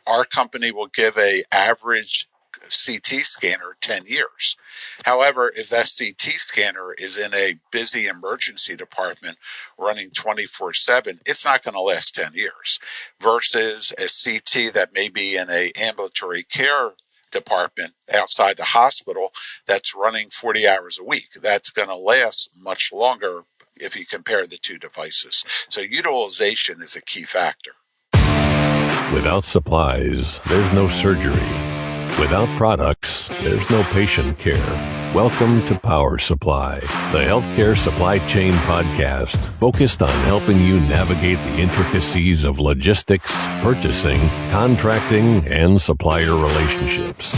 our company will give a average CT scanner 10 years. However, if that CT scanner is in a busy emergency department running 24/7, it's not going to last 10 years versus a CT that may be in a ambulatory care department outside the hospital that's running 40 hours a week. That's going to last much longer if you compare the two devices. So utilization is a key factor. Without supplies, there's no surgery. Without products, there's no patient care. Welcome to Power Supply, the healthcare supply chain podcast focused on helping you navigate the intricacies of logistics, purchasing, contracting, and supplier relationships.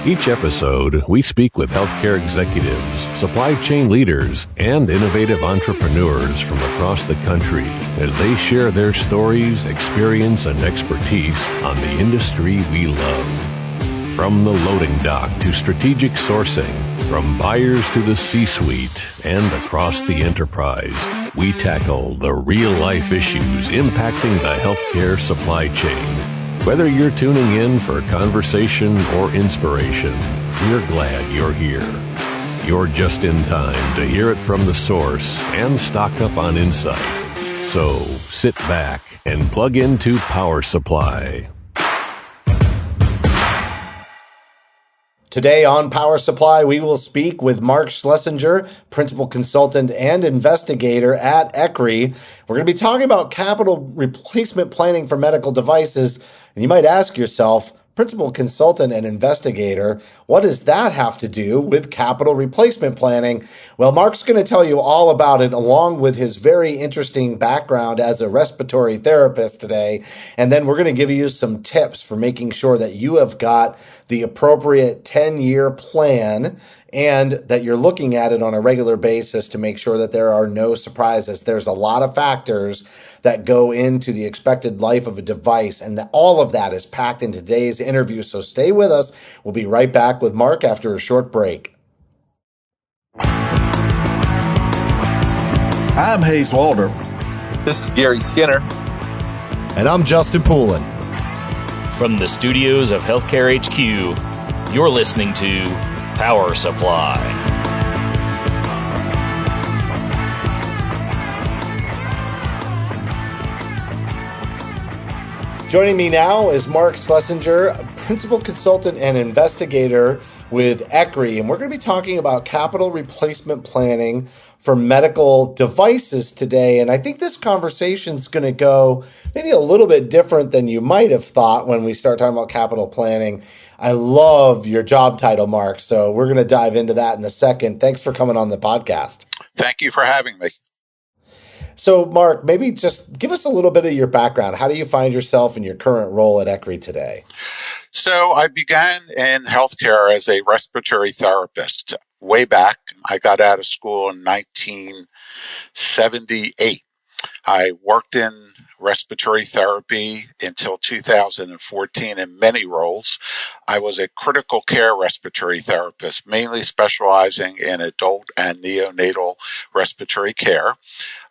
Each episode, we speak with healthcare executives, supply chain leaders, and innovative entrepreneurs from across the country as they share their stories, experience, and expertise on the industry we love. From the loading dock to strategic sourcing, from buyers to the C-suite, and across the enterprise, we tackle the real-life issues impacting the healthcare supply chain. Whether you're tuning in for conversation or inspiration, we're glad you're here. You're just in time to hear it from the source and stock up on insight. So sit back and plug into Power Supply. Today on Power Supply, we will speak with Mark Schlesinger, Principal Consultant and Investigator at ECRI. We're going to be talking about capital replacement planning for medical devices. And you might ask yourself, Principal Consultant and Investigator, what does that have to do with capital replacement planning? Well, Mark's going to tell you all about it along with his very interesting background as a respiratory therapist today. And then we're going to give you some tips for making sure that you have got the appropriate 10-year plan and that you're looking at it on a regular basis to make sure that there are no surprises. There's a lot of factors that go into the expected life of a device, and all of that is packed in today's interview. So stay with us. We'll be right back with Mark after a short break. I'm Hayes Walder. This is Gary Skinner. And I'm Justin Poulin. From the studios of Healthcare HQ, you're listening to Power Supply. Joining me now is Mark Schlesinger, Principal Consultant and Investigator with ECRI, and we're going to be talking about capital replacement planning for medical devices today. And I think this conversation is going to go maybe a little bit different than you might have thought when we start talking about capital planning. I love your job title, Mark, so we're going to dive into that in a second. Thanks for coming on the podcast. Thank you for having me. So, Mark, maybe just give us a little bit of your background. How do you find yourself in your current role at ECRI today? So I began in healthcare as a respiratory therapist. Way back, I got out of school in 1978. I worked in respiratory therapy until 2014 in many roles. I was a critical care respiratory therapist, mainly specializing in adult and neonatal respiratory care.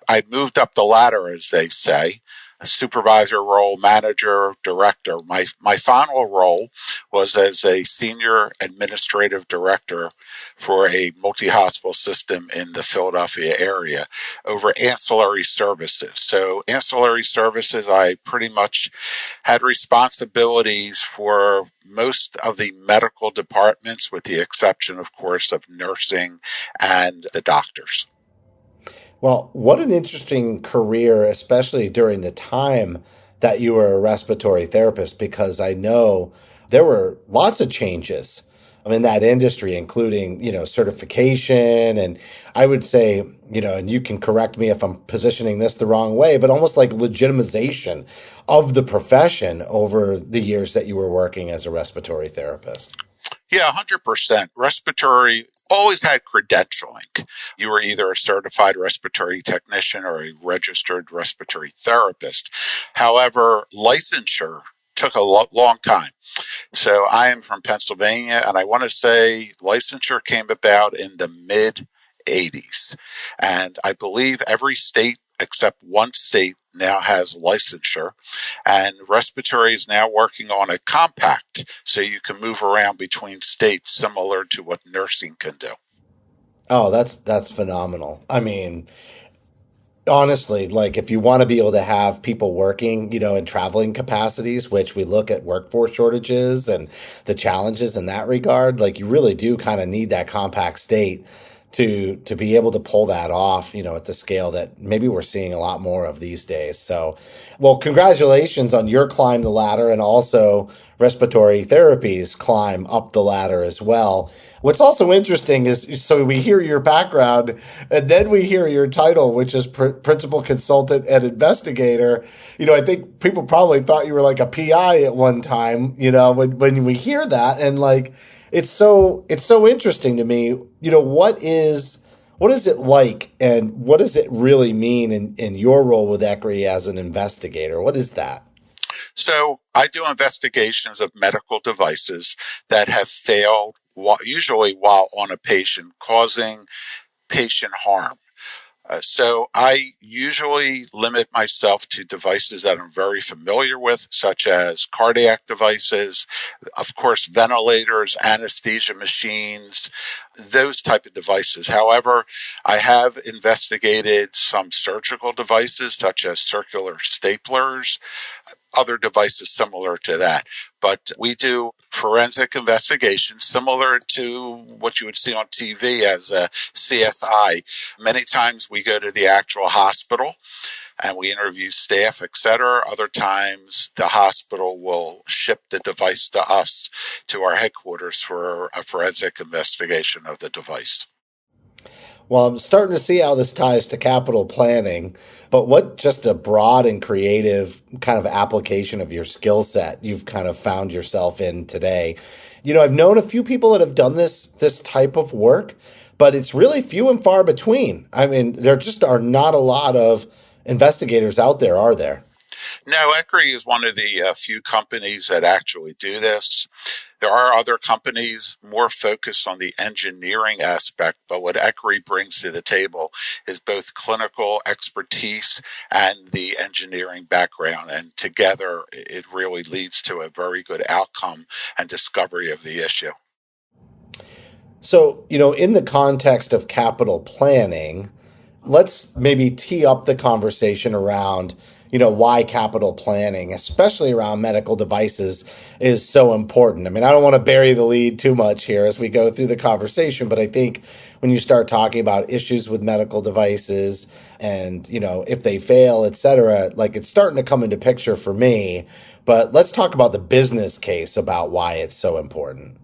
I moved up the ladder, as they say, a supervisor role, manager, director. My final role was as a senior administrative director for a multi-hospital system in the Philadelphia area over ancillary services. So ancillary services, I pretty much had responsibilities for most of the medical departments, with the exception, of course, of nursing and the doctors. Well, what an interesting career, especially during the time that you were a respiratory therapist, because I know there were lots of changes in that industry, including, certification. And I would say, and you can correct me if I'm positioning this the wrong way, but almost like legitimization of the profession over the years that you were working as a respiratory therapist. Yeah, 100%. Respiratory always had credentialing. You were either a certified respiratory technician or a registered respiratory therapist. However, licensure took a long time. So I am from Pennsylvania, and I want to say licensure came about in the mid-'80s. And I believe every state except one state now has licensure, and respiratory is now working on a compact so you can move around between states similar to what nursing can do. Oh, that's phenomenal. I mean, honestly, like if you want to be able to have people working, in traveling capacities, which we look at workforce shortages and the challenges in that regard, like you really do kind of need that compact state to be able to pull that off, at the scale that maybe we're seeing a lot more of these days. So, well, congratulations on your climb the ladder, and also respiratory therapies climb up the ladder as well. What's also interesting is, so we hear your background and then we hear your title, which is principal consultant and investigator. I think people probably thought you were like a PI at one time, when we hear that, and like, it's so interesting to me. What is it like, and what does it really mean in your role with ECRI as an investigator? What is that? So I do investigations of medical devices that have failed, usually while on a patient, causing patient harm. So I usually limit myself to devices that I'm very familiar with, such as cardiac devices, of course, ventilators, anesthesia machines, those type of devices. However, I have investigated some surgical devices, such as circular staplers, other devices similar to that. But we do forensic investigations similar to what you would see on TV as a CSI. Many times we go to the actual hospital and we interview staff, etc. Other times the hospital will ship the device to us, to our headquarters, for a forensic investigation of the device. Well, I'm starting to see how this ties to capital planning, but what just a broad and creative kind of application of your skill set you've kind of found yourself in today. I've known a few people that have done this type of work, but it's really few and far between. I mean, there just are not a lot of investigators out there, are there? No, ECRI is one of the few companies that actually do this. There are other companies more focused on the engineering aspect, but what ECRI brings to the table is both clinical expertise and the engineering background. And together, it really leads to a very good outcome and discovery of the issue. So, in the context of capital planning, let's maybe tee up the conversation around, why capital planning, especially around medical devices, is so important. I mean, I don't want to bury the lead too much here as we go through the conversation, but I think when you start talking about issues with medical devices and, if they fail, et cetera, like it's starting to come into picture for me. But let's talk about the business case about why it's so important.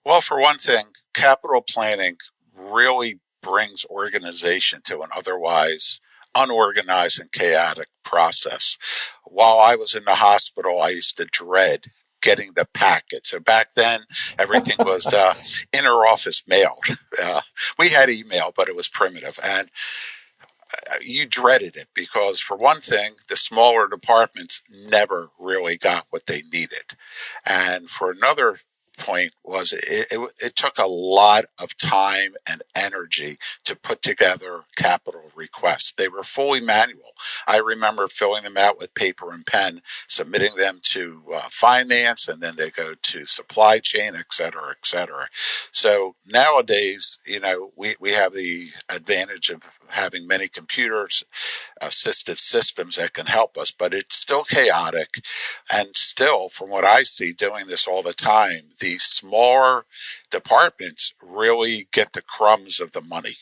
Well, for one thing, capital planning really brings organization to an otherwise unorganized and chaotic process. While I was in the hospital, I used to dread getting the packet. So back then, everything was inter-office mailed. We had email, but it was primitive. And you dreaded it because, for one thing, the smaller departments never really got what they needed. And for another point was it took a lot of time and energy to put together capital requests. They were fully manual. I remember filling them out with paper and pen, submitting them to finance, and then they go to supply chain, et cetera, et cetera. So nowadays, we have the advantage of having many computers assisted systems that can help us, but it's still chaotic. And still, from what I see doing this all the time, the smaller departments really get the crumbs of the money.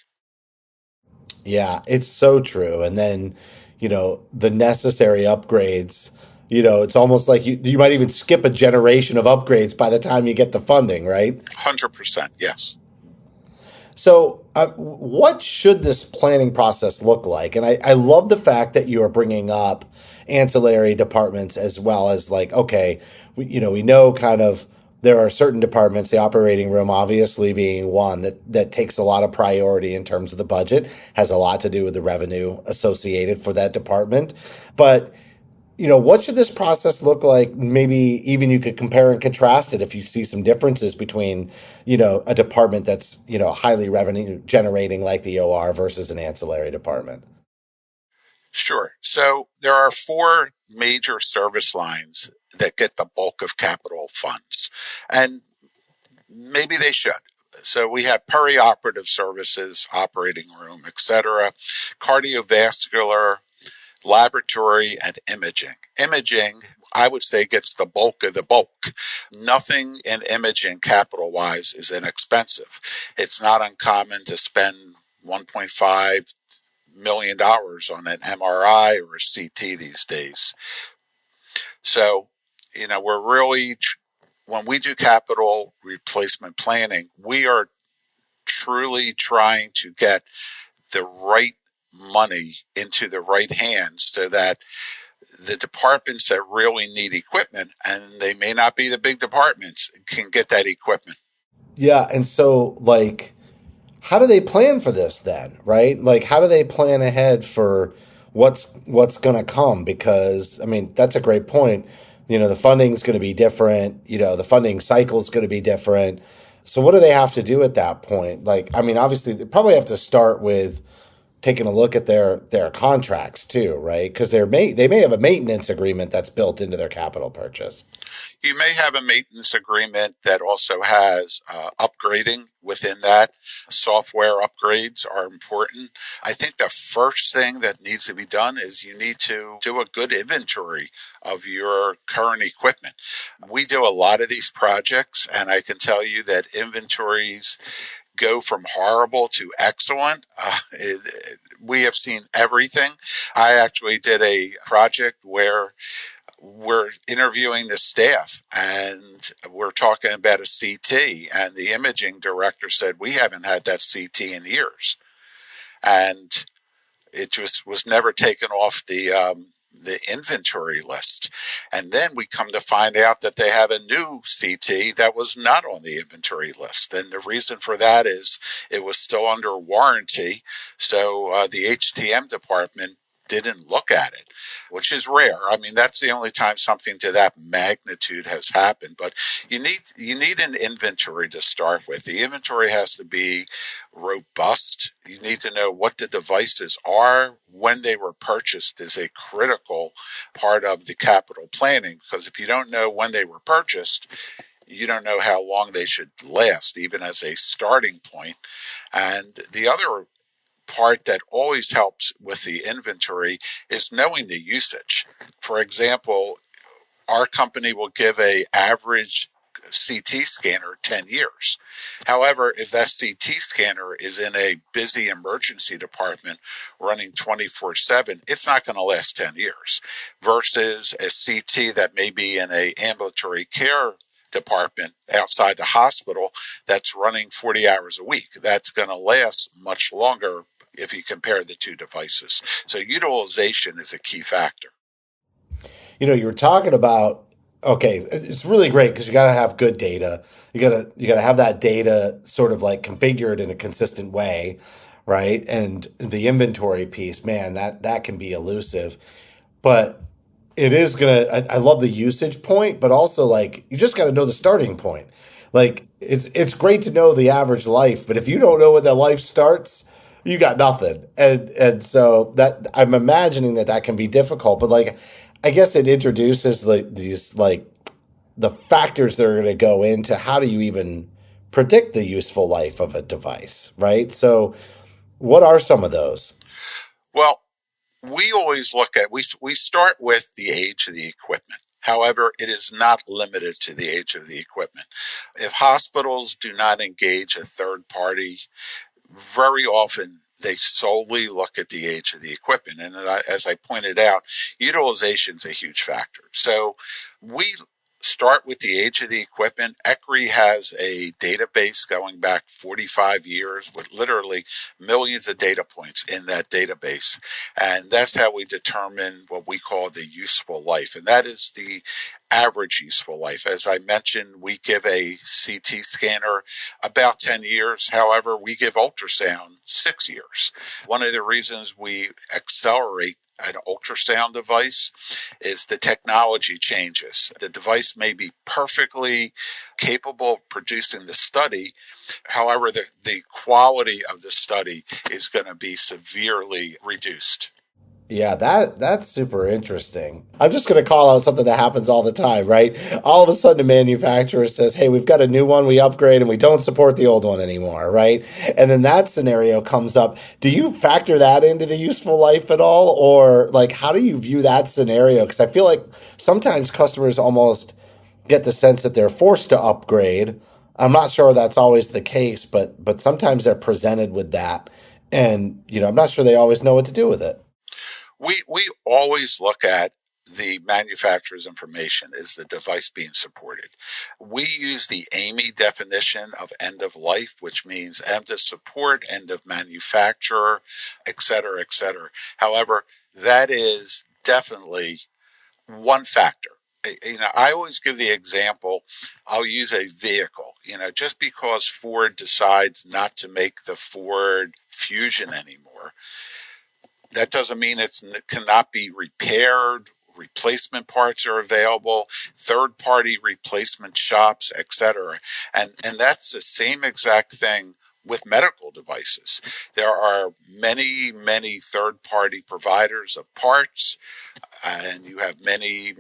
Yeah, it's so true. And then, the necessary upgrades, it's almost like you might even skip a generation of upgrades by the time you get the funding, right? 100%, yes. So, what should this planning process look like? And I love the fact that you are bringing up ancillary departments as well as like, okay, we know kind of there are certain departments, the operating room obviously being one that takes a lot of priority in terms of the budget, has a lot to do with the revenue associated for that department. But what should this process look like? Maybe even you could compare and contrast it if you see some differences between, a department that's, highly revenue generating like the OR versus an ancillary department. Sure. So there are four major service lines that get the bulk of capital funds, and maybe they should. So we have perioperative services, operating room, etc., cardiovascular, laboratory, and imaging. Imaging, I would say, gets the bulk of the bulk. Nothing in imaging, capital wise, is inexpensive. It's not uncommon to spend $1.5 million on an MRI or a CT these days. So, we're really, when we do capital replacement planning, we are truly trying to get the right money into the right hands so that the departments that really need equipment, and they may not be the big departments, can get that equipment. Yeah, and so how do they plan for this then, right? Like how do they plan ahead for what's going to come? Because I mean, that's a great point. The funding is going to be different, the funding cycle is going to be different. So what do they have to do at that point? Like, I mean, obviously they probably have to start with taking a look at their contracts too, right? Because they may have a maintenance agreement that's built into their capital purchase. You may have a maintenance agreement that also has upgrading within that. Software upgrades are important. I think the first thing that needs to be done is you need to do a good inventory of your current equipment. We do a lot of these projects, and I can tell you that inventories go from horrible to excellent. We have seen everything. I actually did a project where we're interviewing the staff and we're talking about a CT, and the imaging director said, we haven't had that CT in years. And it just was never taken off the inventory list. And then we come to find out that they have a new CT that was not on the inventory list. And the reason for that is it was still under warranty. So the HTM department didn't look at it, which is rare. I mean, that's the only time something to that magnitude has happened. But you need an inventory to start with. The inventory has to be robust. You need to know what the devices are, when they were purchased is a critical part of the capital planning, because if you don't know when they were purchased, you don't know how long they should last, even as a starting point. And the other part that always helps with the inventory is knowing the usage. For example, our company will give a average CT scanner 10 years. However, if that CT scanner is in a busy emergency department running 24/7, it's not going to last 10 years versus a CT that may be in a ambulatory care department outside the hospital that's running 40 hours a week. That's going to last much longer if you compare the two devices. So utilization is a key factor. You were talking about, okay, it's really great because you got to have good data. You got to have that data sort of like configured in a consistent way, right? And the inventory piece, man, that can be elusive. But it is gonna. I love the usage point, but also like you just got to know the starting point. Like it's great to know the average life, but if you don't know when that life starts, you got nothing. And so that I'm imagining that can be difficult. But like, I guess it introduces like these like the factors that are going to go into how do you even predict the useful life of a device, right? So what are some of those? Well, we always look at, we start with the age of the equipment. However, it is not limited to the age of the equipment. If hospitals do not engage a third party, very often they solely look at the age of the equipment. And as I pointed out, utilization is a huge factor. So we start with the age of the equipment. ECRI has a database going back 45 years with literally millions of data points in that database. And that's how we determine what we call the useful life. And that is the average useful life. As I mentioned, we give a CT scanner about 10 years. However, we give ultrasound 6 years. One of the reasons we accelerate an ultrasound device is the technology changes. The device may be perfectly capable of producing the study. However, the quality of the study is going to be severely reduced. Yeah, that's super interesting. I'm just going to call out something that happens all the time, right? All of a sudden, a manufacturer says, "Hey, we've got a new one. We upgrade, and we don't support the old one anymore," right? And then that scenario comes up. Do you factor that into the useful life at all, or like how do you view that scenario? Because I feel like sometimes customers almost get the sense that they're forced to upgrade. I'm not sure that's always the case, but sometimes they're presented with that, and I'm not sure they always know what to do with it. We always look at the manufacturer's information. Is the device being supported? We use the AMI definition of end of life, which means end of support, end of manufacturer, et cetera, et cetera. However, that is definitely one factor. I always give the example. I'll use a vehicle. Just because Ford decides not to make the Ford Fusion anymore, that doesn't mean it cannot be repaired. Replacement parts are available, third-party replacement shops, etc. And that's the same exact thing with medical devices. There are many third-party providers of parts, and you have many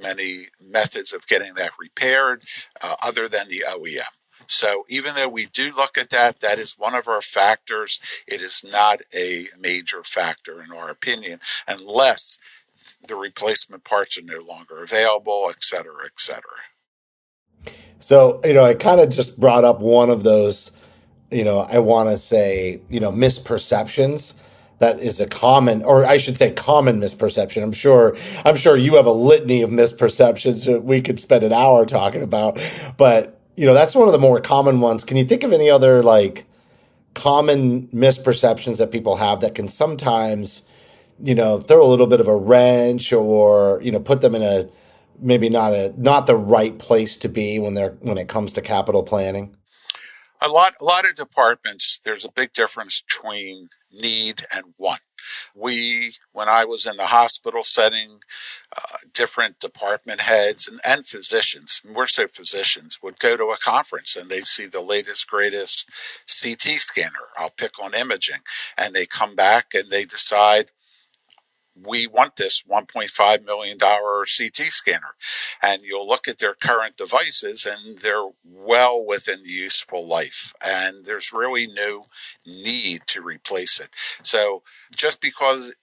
methods of getting that repaired other than the OEM. So even though we do look at that, that is one of our factors. It is not a major factor in our opinion, unless the replacement parts are no longer available, et cetera, et cetera. So, I kind of just brought up one of those, I want to say, misperceptions that is a common, or I should say common misperception. I'm sure you have a litany of misperceptions that we could spend an hour talking about, but that's one of the more common ones. Can you think of any other like common misperceptions that people have that can sometimes, throw a little bit of a wrench or, put them in a maybe not the right place to be when it comes to capital planning? A lot of departments, there's a big difference between need and want. When I was in the hospital setting, different department heads and physicians, more so physicians, would go to a conference and they'd see the latest, greatest CT scanner. I'll pick on imaging. And they come back and they decide, we want this $1.5 million CT scanner. And you'll look at their current devices and they're well within the useful life. And there's really no need to replace it. So just because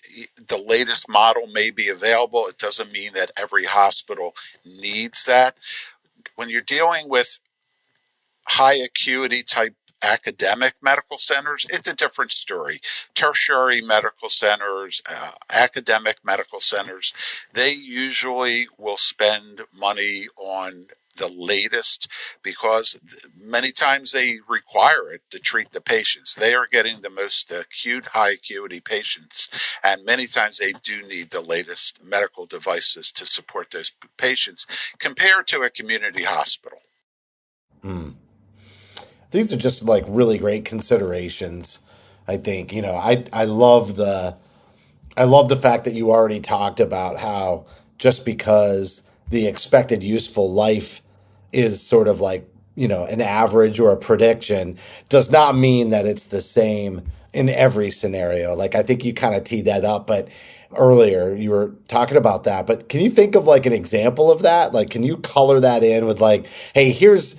the latest model may be available, it doesn't mean that every hospital needs that. When you're dealing with high acuity type academic medical centers, it's a different story. Tertiary medical centers, academic medical centers, they usually will spend money on the latest because many times they require it to treat the patients. They are getting the most acute, high acuity patients, and many times they do need the latest medical devices to support those patients compared to a community hospital. Hmm. These are just like really great considerations. I think, I love the fact that you already talked about how just because the expected useful life is sort of like, an average or a prediction does not mean that it's the same in every scenario. Like I think you kind of teed that up, but earlier you were talking about that. But can you think of like an example of that? Like can you color that in with like, hey, here's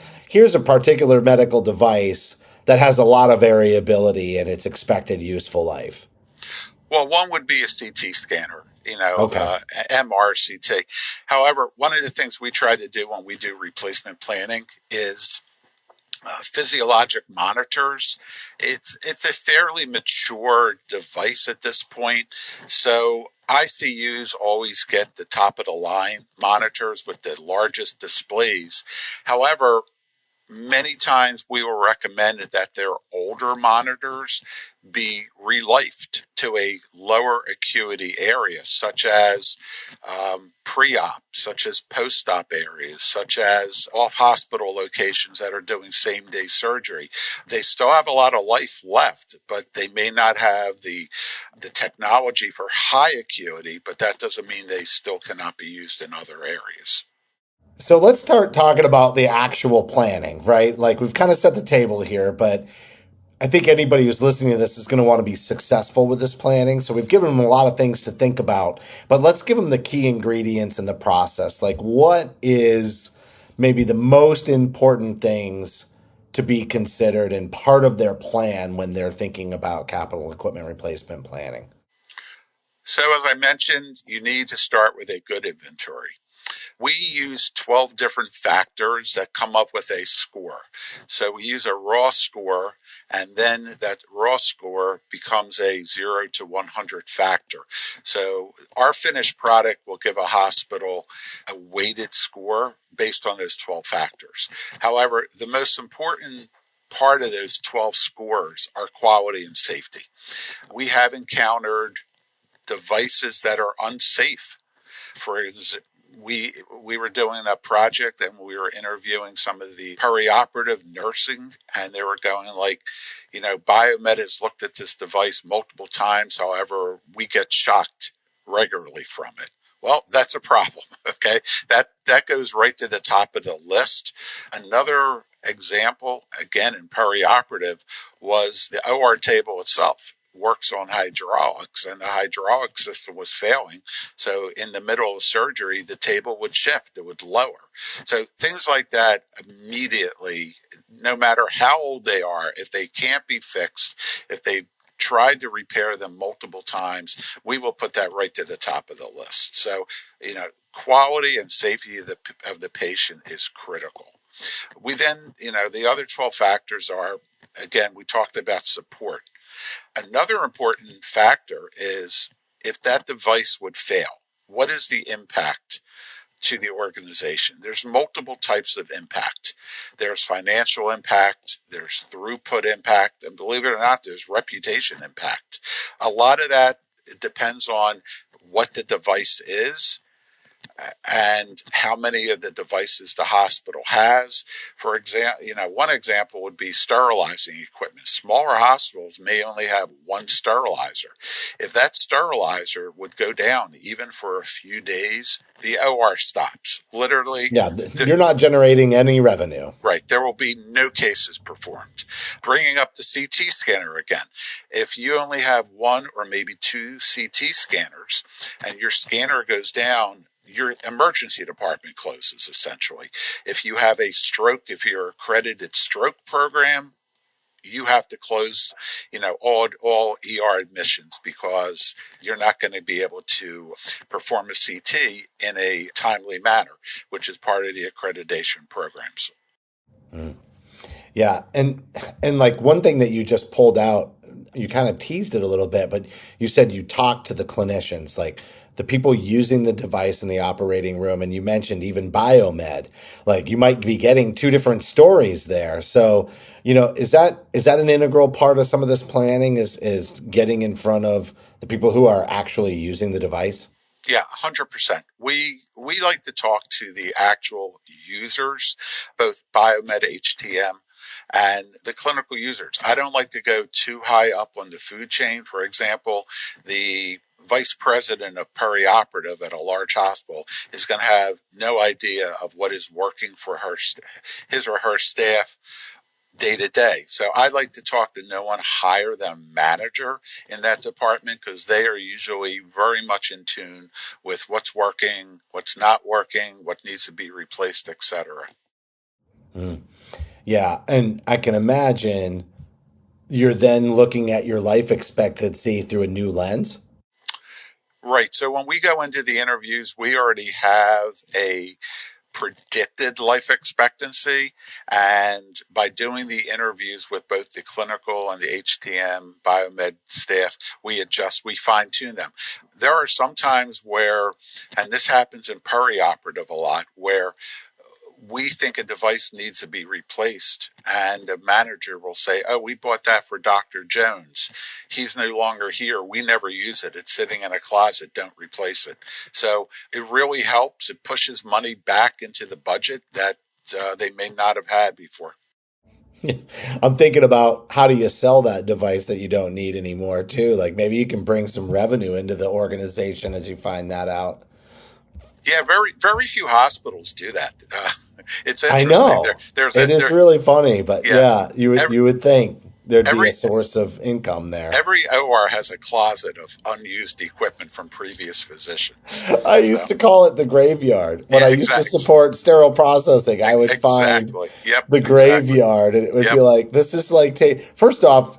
a particular medical device that has a lot of variability in its expected useful life? Well, one would be a CT scanner, Okay. MRCT. However, one of the things we try to do when we do replacement planning is physiologic monitors. It's a fairly mature device at this point, so ICUs always get the top of the line monitors with the largest displays. However, many times we will recommend that their older monitors be relifed to a lower acuity area, such as pre-op, such as post-op areas, such as off-hospital locations that are doing same-day surgery. They still have a lot of life left, but they may not have the technology for high acuity, but that doesn't mean they still cannot be used in other areas. So let's start talking about the actual planning, right? Like we've kind of set the table here, but I think anybody who's listening to this is going to want to be successful with this planning. So we've given them a lot of things to think about, but let's give them the key ingredients in the process. Like, what is maybe the most important things to be considered and part of their plan when they're thinking about capital equipment replacement planning? So, as I mentioned, you need to start with a good inventory. We use 12 different factors that come up with a score. So we use a raw score, and then that raw score becomes a 0 to 100 factor. So our finished product will give a hospital a weighted score based on those 12 factors. However, the most important part of those 12 scores are quality and safety. We have encountered devices that are unsafe. For example, we were doing a project and we were interviewing some of the perioperative nursing, and they were going like, Biomed has looked at this device multiple times. However, we get shocked regularly from it. Well, that's a problem. Okay. That goes right to the top of the list. Another example, again, in perioperative, was the OR table itself works on hydraulics, and the hydraulic system was failing. So in the middle of surgery, the table would shift, it would lower. So things like that immediately, no matter how old they are, if they can't be fixed, if they tried to repair them multiple times, we will put that right to the top of the list. So, quality and safety of the patient is critical. We then, the other 12 factors are, again, we talked about support. Another important factor is if that device would fail, what is the impact to the organization? There's multiple types of impact. There's financial impact, there's throughput impact, and believe it or not, there's reputation impact. A lot of that depends on what the device is and how many of the devices the hospital has. For example, one example would be sterilizing equipment. Smaller hospitals may only have one sterilizer. If that sterilizer would go down even for a few days, the OR stops. Literally. Yeah, you're not generating any revenue. Right. There will be no cases performed. Bringing up the CT scanner again. If you only have one or maybe two CT scanners and your scanner goes down, your emergency department closes essentially. If you have a stroke, if you're accredited stroke program, you have to close, all ER admissions because you're not going to be able to perform a CT in a timely manner, which is part of the accreditation programs. Mm. Yeah, and like one thing that you just pulled out, you kind of teased it a little bit, but you said you talked to the clinicians, like the people using the device in the operating room, and you mentioned even biomed. Like you might be getting two different stories there. So, is that an integral part of some of this planning? Is getting in front of the people who are actually using the device? Yeah, 100%. We like to talk to the actual users, both biomed, HTM, and the clinical users. I don't like to go too high up on the food chain. For example, the vice president of perioperative at a large hospital is going to have no idea of what is working for his or her staff day to day. So I like to talk to no one higher than manager in that department because they are usually very much in tune with what's working, what's not working, what needs to be replaced, etc. Mm. Yeah, and I can imagine you're then looking at your life expectancy through a new lens. Right. So when we go into the interviews, we already have a predicted life expectancy. And by doing the interviews with both the clinical and the HTM biomed staff, we fine tune them. There are some times where, and this happens in perioperative a lot, where we think a device needs to be replaced and a manager will say, oh, we bought that for Dr. Jones. He's no longer here. We never use it. It's sitting in a closet. Don't replace it. So it really helps. It pushes money back into the budget that they may not have had before. I'm thinking about how do you sell that device that you don't need anymore too? Like maybe you can bring some revenue into the organization as you find that out. Yeah, very, very few hospitals do that. It's I interesting. know. It is really funny, but yeah, you would think. there'd be Every a source of income there. every OR has a closet of unused equipment from previous physicians. I So used to call it the graveyard. When yeah, I used to exactly, support sterile processing, I would find exactly. Yep, the exactly. graveyard, and it would be Yep. like, this is like, first off,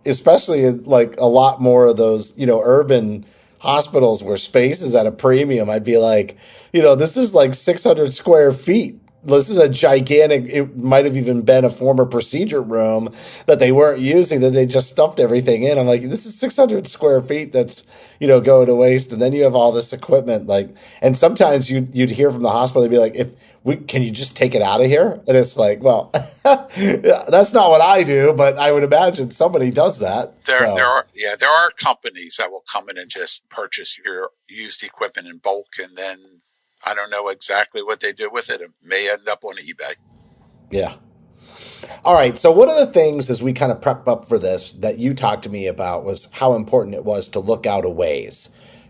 especially in like a lot more of those, urban hospitals where space is at a premium, I'd be like, this is like 600 square feet. This is a gigantic, it might have even been a former procedure room that they weren't using, that they just stuffed everything in. I'm like, this is 600 square feet that's, going to waste. And then you have all this equipment. Like, and sometimes you'd hear from the hospital, they'd be like, can you just take it out of here? And it's like, well, that's not what I do, but I would imagine somebody does that. So There are companies that will come in and just purchase your used equipment in bulk, and then I don't know exactly what they do with it. It may end up on eBay. yeah. All right. So one of the things as we kind of prep up for this that you talked to me about was how important it was to look out a ways,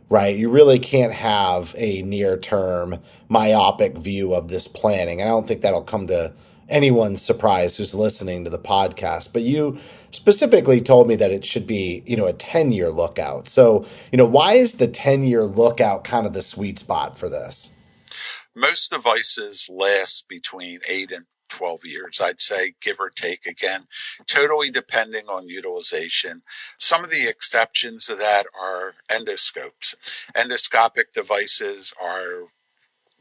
right? You really can't have a near term myopic view of this planning. And I don't think that'll come to anyone's surprise who's listening to the podcast. But you specifically told me that it should be, a 10-year lookout. So, why is the 10-year lookout kind of the sweet spot for this? Most devices last between 8 and 12 years, I'd say, give or take, again, totally depending on utilization. Some of the exceptions to that are endoscopes. Endoscopic devices are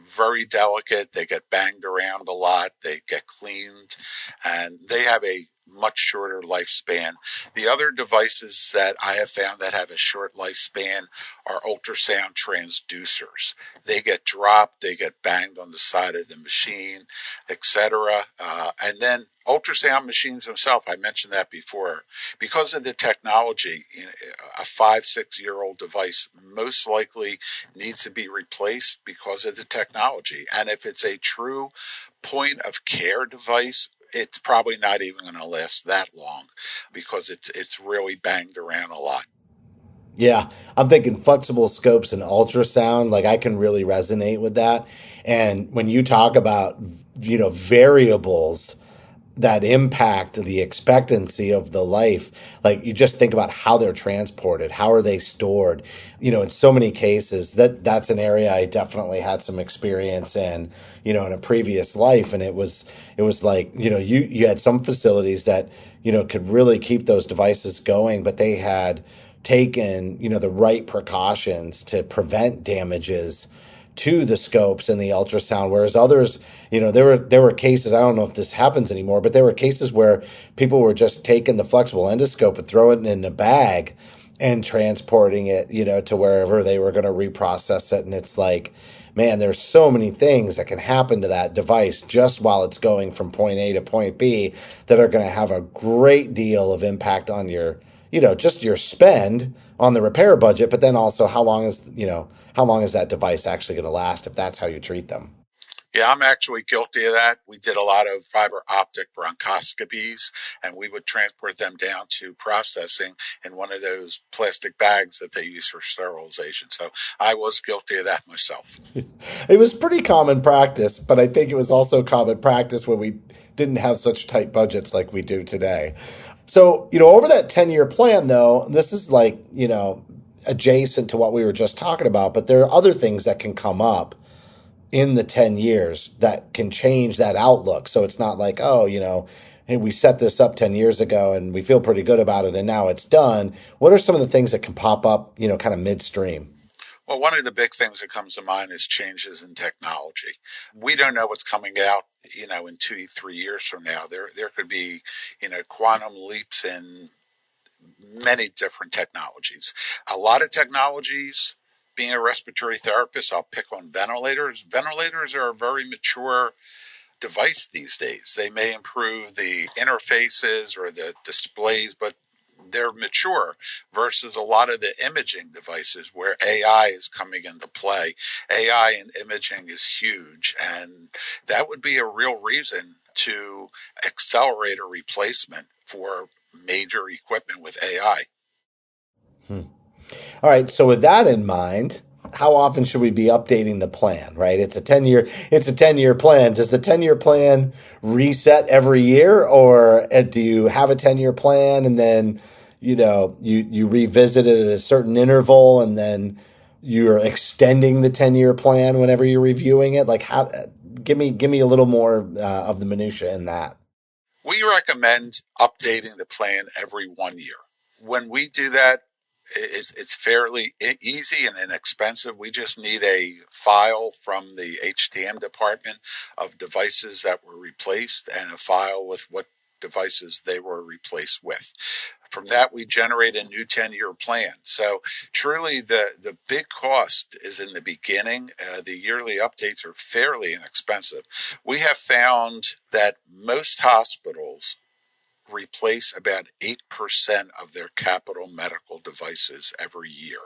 very delicate. They get banged around a lot. They get cleaned, and they have a much shorter lifespan. The other devices that I have found that have a short lifespan are ultrasound transducers. They get dropped, they get banged on the side of the machine, etc. And then ultrasound machines themselves, I mentioned that before, because of the technology, a 5, 6 year old device most likely needs to be replaced because of the technology. And if it's a true point of care device, it's probably not even going to last that long because it's really banged around a lot. Yeah, I'm thinking flexible scopes and ultrasound. Like I can really resonate with that. And when you talk about, variables that impact the expectancy of the life, like you just think about how they're transported, how are they stored, in so many cases that's an area I definitely had some experience in, in a previous life. And it was like, you had some facilities that, could really keep those devices going, but they had taken, the right precautions to prevent damages to the scopes and the ultrasound, whereas others, there were cases, I don't know if this happens anymore, but there were cases where people were just taking the flexible endoscope and throwing it in a bag and transporting it, to wherever they were going to reprocess it. And it's like, man, there's so many things that can happen to that device just while it's going from point A to point B that are going to have a great deal of impact on your, just your spend on the repair budget, but then also how long is that device actually going to last if that's how you treat them? Yeah, I'm actually guilty of that. We did a lot of fiber optic bronchoscopies, and we would transport them down to processing in one of those plastic bags that they use for sterilization. So I was guilty of that myself. It was pretty common practice, but I think it was also common practice when we didn't have such tight budgets like we do today. So, over that 10-year plan, though, this is like, adjacent to what we were just talking about, but there are other things that can come up in the 10 years that can change that outlook. So it's not like, oh, hey, we set this up 10 years ago and we feel pretty good about it and now it's done. What are some of the things that can pop up, kind of midstream? Well, one of the big things that comes to mind is changes in technology. We don't know what's coming out, in 2, 3 years from now. There could be, quantum leaps in many different technologies. A lot of technologies, being a respiratory therapist, I'll pick on ventilators. Ventilators are a very mature device these days. They may improve the interfaces or the displays, but they're mature versus a lot of the imaging devices where AI is coming into play. AI in imaging is huge, and that would be a real reason to accelerate a replacement for major equipment with AI. Hmm. All right. So with that in mind, how often should we be updating the plan, right? It's a 10-year plan. Does the 10-year plan reset every year, or do you have a 10-year plan and then, you revisit it at a certain interval, and then you're extending the 10-year plan whenever you're reviewing it? Like, how, give me a little more of the minutia in that. We recommend updating the plan every 1 year. When we do that, it's fairly easy and inexpensive. We just need a file from the HTM department of devices that were replaced and a file with what devices they were replaced with. From that, we generate a new 10-year plan. So truly, the big cost is in the beginning. The yearly updates are fairly inexpensive. We have found that most hospitals replace about 8% of their capital medical devices every year.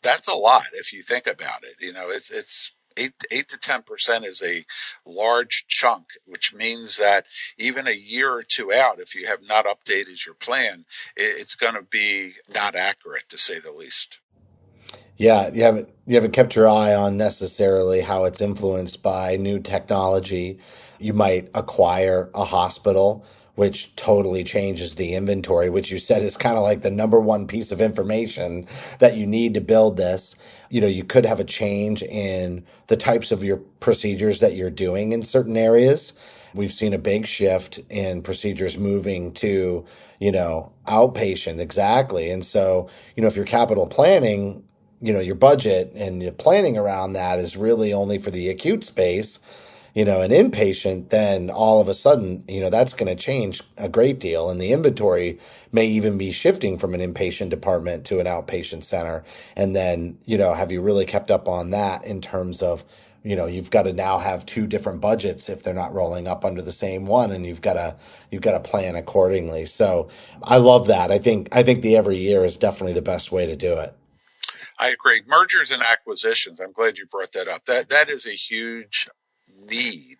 That's a lot if you think about it. It's 8 to 10% is a large chunk, which means that even a year or two out, if you have not updated your plan, it's going to be not accurate, to say the least. Yeah, you haven't kept your eye on necessarily how it's influenced by new technology. You might acquire a hospital, which totally changes the inventory, which you said is kind of like the number one piece of information that you need to build this. You could have a change in the types of your procedures that you're doing in certain areas. We've seen a big shift in procedures moving to, outpatient. Exactly. And so, if you're capital planning, your budget and your planning around that is really only for the acute space, an inpatient, then all of a sudden, that's going to change a great deal. And the inventory may even be shifting from an inpatient department to an outpatient center. And then, have you really kept up on that in terms of, you've got to now have two different budgets if they're not rolling up under the same one, and you've got to plan accordingly. So I love that. I think the every year is definitely the best way to do it. I agree. Mergers and acquisitions. I'm glad you brought that up. That is a huge need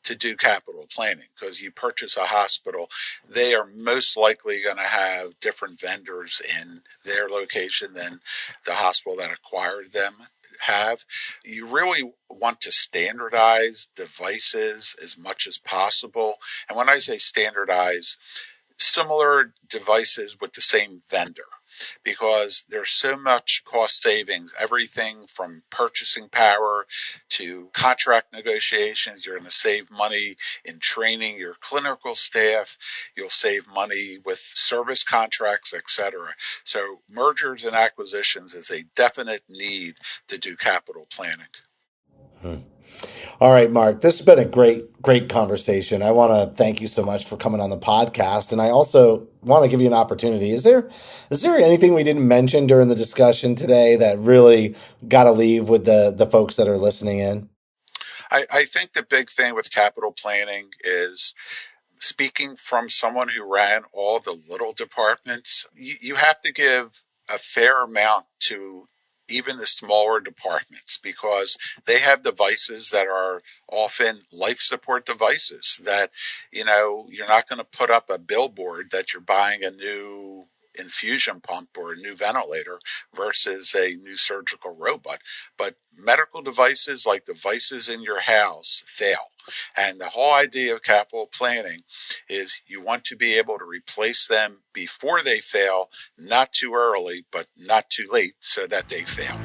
to do capital planning, because you purchase a hospital, they are most likely going to have different vendors in their location than the hospital that acquired them have. You really want to standardize devices as much as possible. And when I say standardize, similar devices with the same vendor, because there's so much cost savings, everything from purchasing power to contract negotiations. You're going to save money in training your clinical staff. You'll save money with service contracts, etc. So mergers and acquisitions is a definite need to do capital planning. Hmm. All right, Mark, this has been a great conversation. I want to thank you so much for coming on the podcast. And I also want to give you an opportunity. Is there anything we didn't mention during the discussion today that really got to leave with the folks that are listening in? I think the big thing with capital planning is, speaking from someone who ran all the little departments, you have to give a fair amount to even the smaller departments, because they have devices that are often life support devices that, you're not going to put up a billboard that you're buying a new infusion pump or a new ventilator versus a new surgical robot. But medical devices, like devices in your house, fail. And the whole idea of capital planning is you want to be able to replace them before they fail, not too early, but not too late, so that they fail.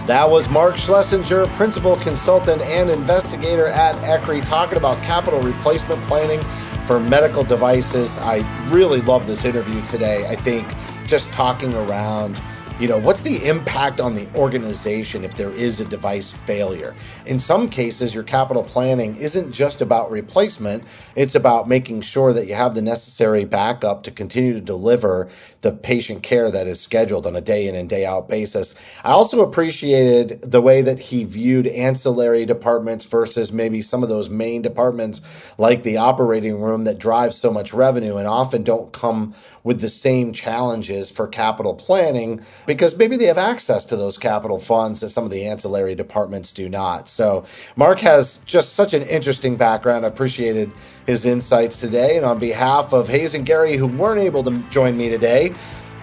That was Mark Schlesinger, principal consultant and investigator at ECRI, talking about capital replacement planning for medical devices. I really love this interview today. I think just talking around, what's the impact on the organization if there is a device failure? In some cases, your capital planning isn't just about replacement. It's about making sure that you have the necessary backup to continue to deliver the patient care that is scheduled on a day in and day out basis. I also appreciated the way that he viewed ancillary departments versus maybe some of those main departments like the operating room that drive so much revenue and often don't come with the same challenges for capital planning because maybe they have access to those capital funds that some of the ancillary departments do not. So Mark has just such an interesting background. I appreciated his insights today. And on behalf of Hayes and Gary, who weren't able to join me today,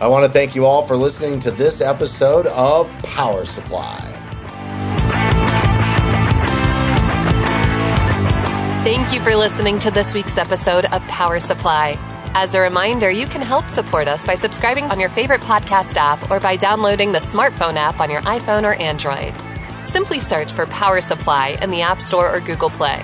I want to thank you all for listening to this episode of Power Supply. Thank you for listening to this week's episode of Power Supply. As a reminder, you can help support us by subscribing on your favorite podcast app or by downloading the smartphone app on your iPhone or Android. Simply search for Power Supply in the App Store or Google Play.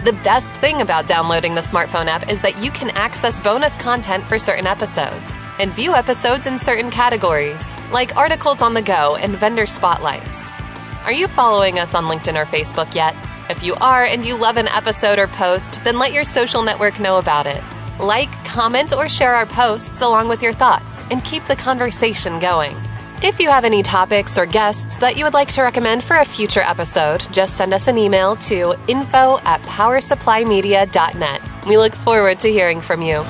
The best thing about downloading the smartphone app is that you can access bonus content for certain episodes and view episodes in certain categories, like articles on the go and vendor spotlights. Are you following us on LinkedIn or Facebook yet? If you are and you love an episode or post, then let your social network know about it. Like, comment, or share our posts along with your thoughts and keep the conversation going. If you have any topics or guests that you would like to recommend for a future episode, just send us an email to info@powersupplymedia.net. We look forward to hearing from you.